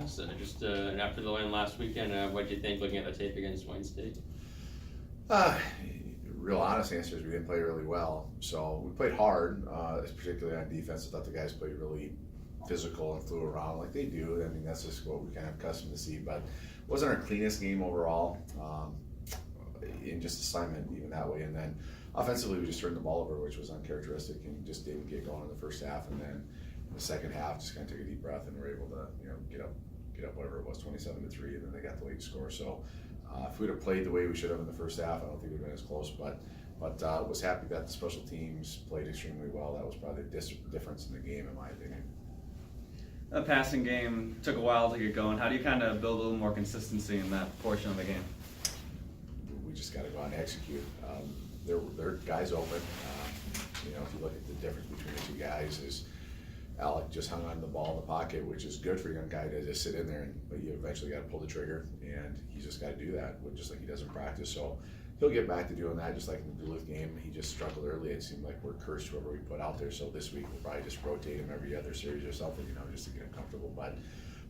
So just after the win last weekend, what did you think looking at the tape against Wayne State? Real honest answer is we didn't play really well. So we played hard, particularly on defense. I thought the guys played really physical and flew around like they do. I mean, that's just what we kind of accustomed to see. But it wasn't our cleanest game overall in just assignment, even that way. And then offensively, we just turned the ball over, which was uncharacteristic, and just didn't get going in the first half. And then in the second half, just kind of took a deep breath and were able to, get up whatever it was, 27-3, and then they got the late score. So if we'd have played the way we should have in the first half, I don't think we'd have been as close. But was happy that the special teams played extremely well. That was probably the difference in the game, in my opinion. The passing game took a while to get going. How do you kind of build a little more consistency in that portion of the game? We just got to go out and execute. There are guys open. If you look at the difference between the two guys, is Alec just hung on the ball in the pocket, which is good for a young guy to just sit in there, but you eventually got to pull the trigger, and he's just got to do that, just like he does in practice. So he'll get back to doing that, just like in the Duluth game. He just struggled early. It seemed like we're cursed whoever we put out there. So this week we'll probably just rotate him every other series or something, just to get him comfortable.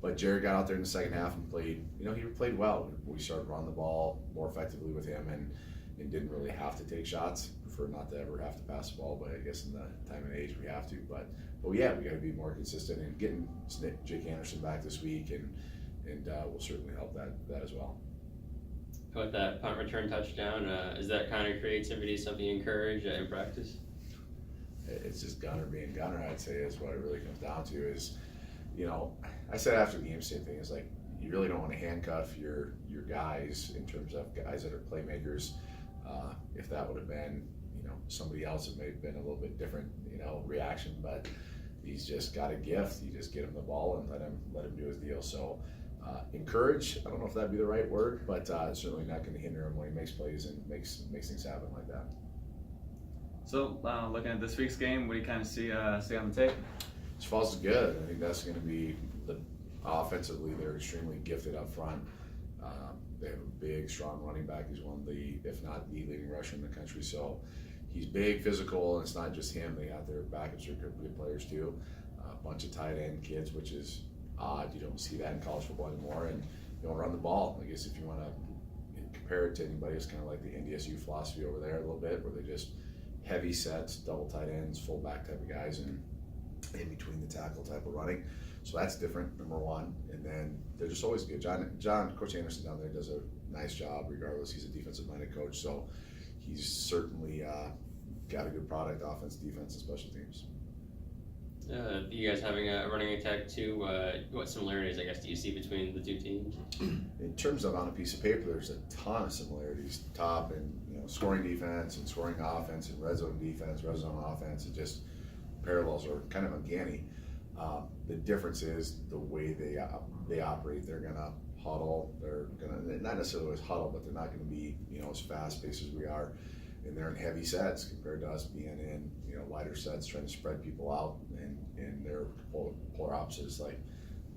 But Jared got out there in the second half and played. He played well. We started running the ball more effectively with him, and didn't really have to take shots. Prefer not to ever have to pass the ball, but I guess in the time and age we have to. But yeah, we got to be more consistent, and getting Jake Anderson back this week, and will certainly help that as well. How about that punt return touchdown? Is that kind of creativity something you encourage in practice? It's just Gunner being Gunner, I'd say, is what it really comes down to. Is I said after the game, same thing. Is like, you really don't want to handcuff your guys in terms of guys that are playmakers. If that would have been somebody else, it may have been a little bit different reaction, but he's just got a gift. You just get him the ball and let him do his deal. So encourage, I don't know if that'd be the right word, but it's certainly not going to hinder him when he makes plays and makes things happen like that. So looking at this week's game, what do you kind of see on the tape? Sioux Falls is good. I think that's going to be offensively, they're extremely gifted up front. They have a big, strong running back. He's one of the, if not the leading rusher in the country. So he's big, physical, and it's not just him. They got their backups are good players too. A bunch of tight end kids, which is odd. You don't see that in college football anymore. And you don't run the ball. I guess if you want to compare it to anybody, it's kind of like the NDSU philosophy over there a little bit, where they just heavy sets, double tight ends, fullback type of guys, and in between the tackle type of running. So that's different, number one. And then they're just always good. Coach Anderson down there does a nice job regardless. He's a defensive-minded coach, so he's certainly got a good product, offense, defense, and special teams. You guys having a running attack too, what similarities, I guess, do you see between the two teams? In terms of on a piece of paper, there's a ton of similarities. Top and scoring defense and scoring offense and red zone defense, red zone offense, and just parallels are kind of uncanny. The difference is the way they operate. They're gonna huddle. They're gonna not necessarily always huddle, but they're not gonna be as fast paced as we are. And they're in heavy sets compared to us being in lighter sets, trying to spread people out, and they're polar opposites.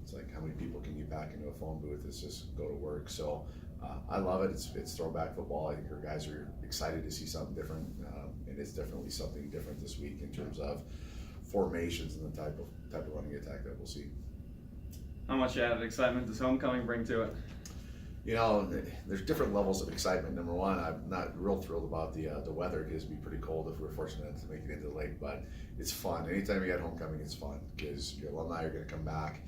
It's like how many people can you pack into a phone booth? It's just go to work. So I love it. It's throwback football. I think our guys are excited to see something different, and it's definitely something different this week in terms of formations and the type of running attack that we'll see. How much added excitement does homecoming bring to it? There's different levels of excitement. Number one, I'm not real thrilled about the weather. It would be pretty cold if we're fortunate to make it into the lake, but it's fun. Anytime you get homecoming, it's fun because your alumni are going to come back,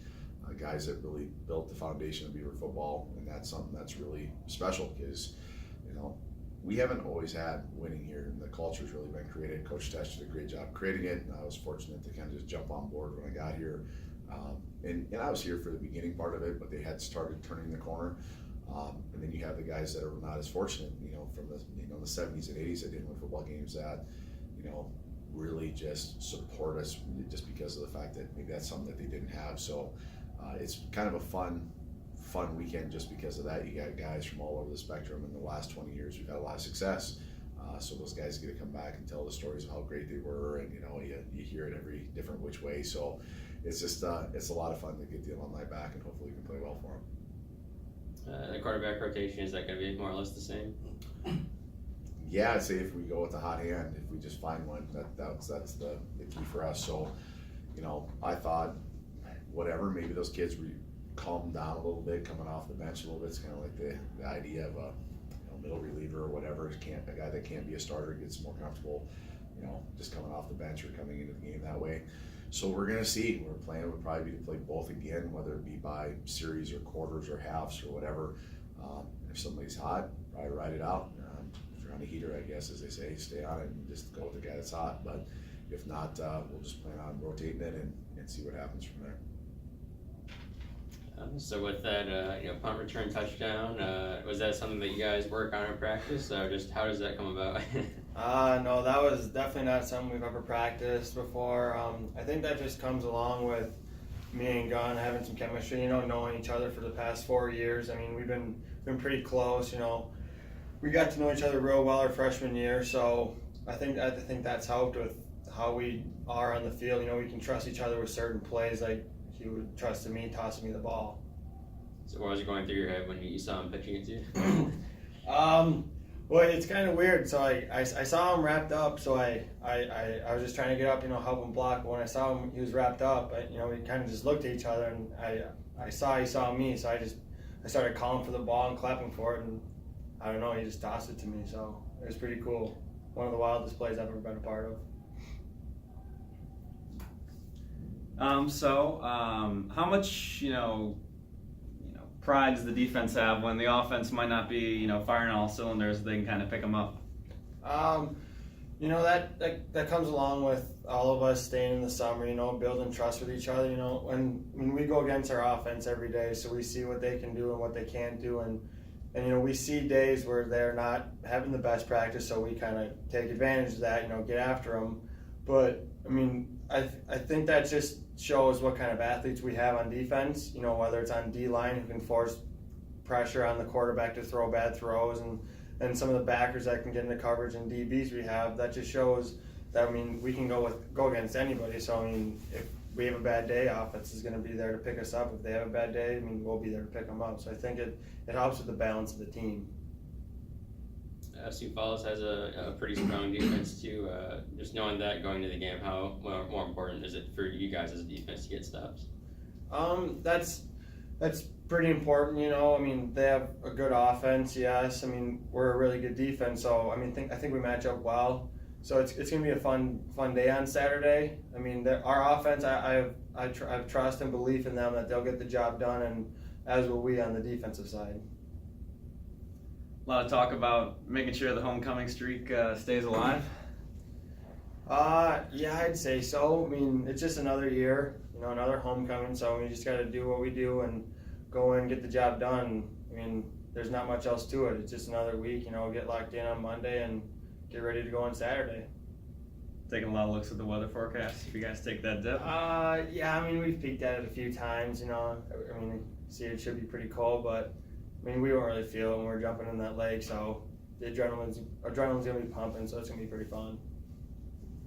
guys that really built the foundation of Beaver football, and that's something that's really special because, we haven't always had winning here, and the culture's really been created. Coach Tesh did a great job creating it, and I was fortunate to kind of just jump on board when I got here. And I was here for the beginning part of it, but they had started turning the corner. And then you have the guys that are not as fortunate, from the the 70s and 80s that didn't win football games that, really just support us just because of the fact that maybe that's something that they didn't have. So it's kind of a fun weekend just because of that. You got guys from all over the spectrum. In the last 20 years, we've had a lot of success. So those guys get to come back and tell the stories of how great they were, and you hear it every different which way. So it's just it's a lot of fun to get the alumni back, and hopefully we can play well for them. The quarterback rotation, is that going to be more or less the same? Yeah, I'd say if we go with the hot hand, if we just find one, that's the key for us. So, I thought whatever, maybe those kids calm them down a little bit, coming off the bench a little bit. It's kind of like the idea of a middle reliever or whatever. A guy that can't be a starter gets more comfortable, just coming off the bench or coming into the game that way. So we're going to see. Our plan would probably be to play both again, whether it be by series or quarters or halves or whatever. If somebody's hot, probably ride it out. If you're on a heater, I guess, as they say, stay on it and just go with the guy that's hot. But if not, we'll just plan on rotating it and see what happens from there. So with that, punt return touchdown, was that something that you guys work on in practice, or just how does that come about? No, that was definitely not something we've ever practiced before. I think that just comes along with me and Gunn having some chemistry, knowing each other for the past 4 years. I mean, we've been pretty close, We got to know each other real well our freshman year, so I think that's helped with how we are on the field. We can trust each other with certain plays, like he would trust me tossing me the ball. So what was going through your head when you saw him pitching it to you? Well, it's kind of weird. So I saw him wrapped up, so I was just trying to get up, help him block. But when I saw him, he was wrapped up. We kind of just looked at each other, and I saw he saw me, so I started calling for the ball and clapping for it, and I don't know, he just tossed it to me. So it was pretty cool. One of the wildest plays I've ever been a part of. How much, pride does the defense have when the offense might not be, firing all cylinders? They can kind of pick them up. That comes along with all of us staying in the summer, building trust with each other. When we go against our offense every day, so we see what they can do and what they can't do, and we see days where they're not having the best practice, so we kind of take advantage of that, get after them. But I think that just shows what kind of athletes we have on defense, whether it's on D-line who can force pressure on the quarterback to throw bad throws, and some of the backers that can get into coverage, and DBs we have. That just shows that, we can go against anybody. So, if we have a bad day, offense is going to be there to pick us up. If they have a bad day, we'll be there to pick them up. So I think it helps with the balance of the team. Sioux Falls has a pretty strong defense too. Just knowing that going into the game, how more important is it for you guys as a defense to get stops? That's pretty important. They have a good offense, yes. We're a really good defense, so I think we match up well. So it's going to be a fun day on Saturday. Our offense, I have trust and belief in them that they'll get the job done, and as will we on the defensive side. A lot of talk about making sure the homecoming streak stays alive. Yeah, I'd say so. It's just another year, another homecoming, so we just got to do what we do and go in and get the job done. There's not much else to it. It's just another week, get locked in on Monday and get ready to go on Saturday. Taking a lot of looks at the weather forecast. If you guys take that dip. Yeah, we've peeked at it a few times, see it should be pretty cold, but we don't really feel it when we're jumping in that lake, so the adrenaline's gonna be pumping, so it's gonna be pretty fun.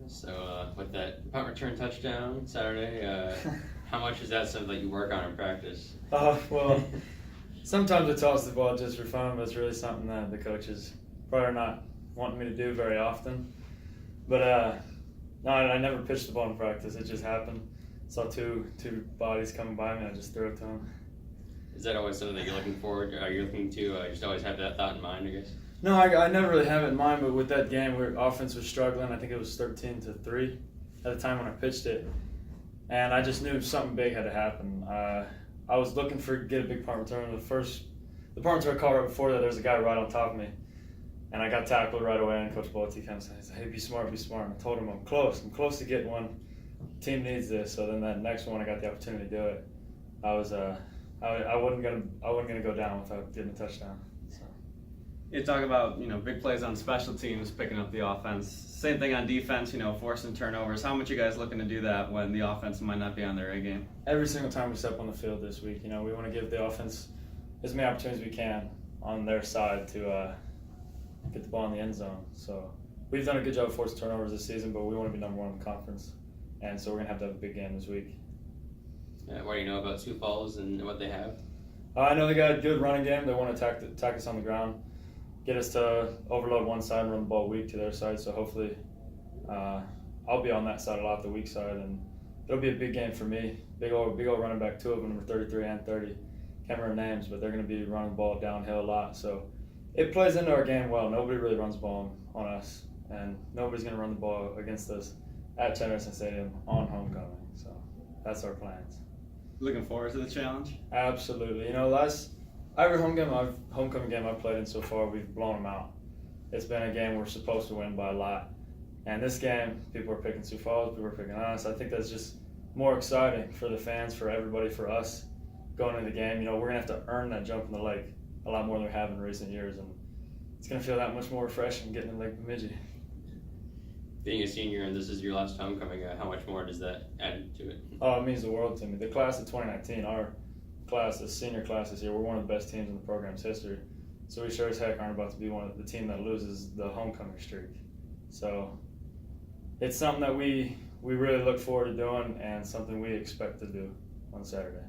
So with that punt return touchdown Saturday, how much is that something that you work on in practice? Well, sometimes I toss the ball just for fun, but it's really something that the coaches probably are not wanting me to do very often. But no, I never pitched the ball in practice. It just happened. Saw two bodies coming by me, I just threw it to them. Is that always something that you're looking forward to? Are you looking to just always have that thought in mind, I guess? No, I never really have it in mind, but with that game, offense was struggling. I think it was 13-3 at the time when I pitched it. And I just knew something big had to happen. I was looking to get a big punt return. The punt return call right before that, there was a guy right on top of me. And I got tackled right away, and Coach Bolte kind of said, hey, be smart. And I told him I'm close to getting one. Team needs this. So then that next one, I got the opportunity to do it. I wasn't gonna go down without getting a touchdown. So. You talk about big plays on special teams, picking up the offense. Same thing on defense, forcing turnovers. How much you guys looking to do that when the offense might not be on their A game? Every single time we step on the field this week, we want to give the offense as many opportunities as we can on their side to get the ball in the end zone. So we've done a good job of forcing turnovers this season, but we want to be number one in the conference, and so we're gonna have to have a big game this week. What do you know about Sioux Falls and what they have? I know they got a good running game. They want to attack us on the ground, get us to overload one side and run the ball weak to their side. So hopefully I'll be on that side a lot, the weak side, and it'll be a big game for me. Big old running back, two of them, number 33 and 30. Can't remember names, but they're going to be running the ball downhill a lot. So it plays into our game well. Nobody really runs the ball on us, and nobody's going to run the ball against us at Tennyson Stadium on homecoming. So that's our plans. Looking forward to the challenge? Absolutely. Every homecoming game I've played in so far, we've blown them out. It's been a game we're supposed to win by a lot. And this game, people are picking Sioux Falls, people are picking us. I think that's just more exciting for the fans, for everybody, for us going into the game. We're going to have to earn that jump in the lake a lot more than we have in recent years. And it's going to feel that much more refreshing getting in Lake Bemidji. Being a senior and this is your last homecoming, how much more does that add to it? Oh, it means the world to me. The class of 2019, our class, the senior class this year, we're one of the best teams in the program's history. So we sure as heck aren't about to be one of the team that loses the homecoming streak. So it's something that we really look forward to doing and something we expect to do on Saturday.